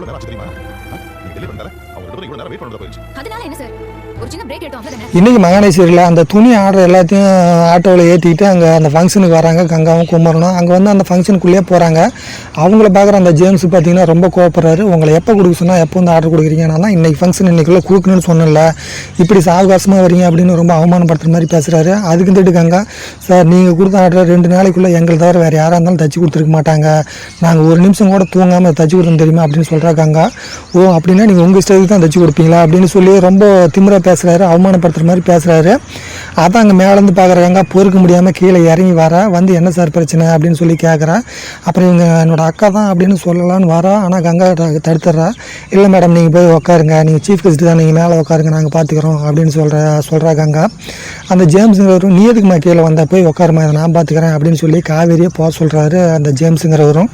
எவ்வளவு நேரம் ஆச்சு தெரியுமா? நீங்க டெலிவரி பண்ணல அவங்க ரெண்டு பேரும் இவ்வளவு நேரம் வெயிட் பண்ணறத போயிடுச்சு. அதனால என்ன சார், ஒரு சின்ன பிரேக் எடுத்தோம் அவ்வளவுதானே. இன்றைக்கி மகானேஸ்வரியில் அந்த துணி ஆர்டர் எல்லாத்தையும் ஆட்டோவில் ஏற்றிட்டு அங்கே அந்த ஃபங்க்ஷனுக்கு வராங்க கங்காவும் குமரனும். அங்கே வந்து அந்த ஃபங்க்ஷனுக்குள்ளேயே போகிறாங்க. அவங்கள பார்க்குற அந்த ஜேம்ஸ் பார்த்தீங்கன்னா ரொம்ப கோவப்படுறாரு. உங்களை எப்போ கொடுக்க சொன்னால் எப்போ வந்து ஆர்டர் கொடுக்குறீங்க, நான் தான் இன்றைக்கி ஃபங்க்ஷன் இன்றைக்குள்ளே கொடுக்கணும்னு சொன்னல, இப்படி சாவகாசமாக வரீங்க அப்படின்னு ரொம்ப அவமானப்படுத்துகிற மாதிரி பேசுகிறாரு. அதுக்கு வந்துட்டு கங்கா, சார் நீங்கள் கொடுத்த ஆர்டர் 2 நாளைக்குள்ளே எங்களை தவிர வேறு யாராக இருந்தாலும் தச்சு கொடுத்துருக்க மாட்டாங்க, நாங்கள் ஒரு நிமிஷம் கூட தூங்காமல் தச்சு கொடுத்தோம் தெரியுமா அப்படின்னு சொல்கிறா கங்கா. ஓ அப்படின்னா நீங்கள் உங்கள் இஷ்டத்துக்கு தான் தச்சு கொடுப்பீங்களா அப்படின்னு சொல்லி ரொம்ப திமிரா பேசுகிறாரு, அவமானப்படுத்துகிற மாதிரி பேசுகிறாரு. அதான் அங்கே மேலேருந்து பார்க்குறாங்க, பொறுக்க முடியாமல் கீழே இறங்கி வரா. வந்து என்ன சார் பிரச்சனை அப்படின்னு சொல்லி கேட்குறா. அப்புறம் இவங்க என்னோட அக்கா தான் அப்படின்னு சொல்லலான்னு வரா. ஆனால் கங்கா தடுத்துட்றா. இல்லை மேடம் நீங்கள் போய் உட்காருங்க, நீங்கள் சீஃப் கெஸ்ட்டு தான், நீங்கள் மேலே உட்காருங்க, நாங்கள் பார்த்துக்குறோம் அப்படின்னு சொல்கிறா கங்கா. அந்த ஜேம்ஸுங்கிறவரும் நீ எதுக்குமா கீழே வந்தால் போய் உட்காருமா, இதை நான் பார்த்துக்கிறேன் அப்படின்னு சொல்லி காவேரியை போக சொல்கிறாரு அந்த ஜேம்ஸுங்கிறவரும்.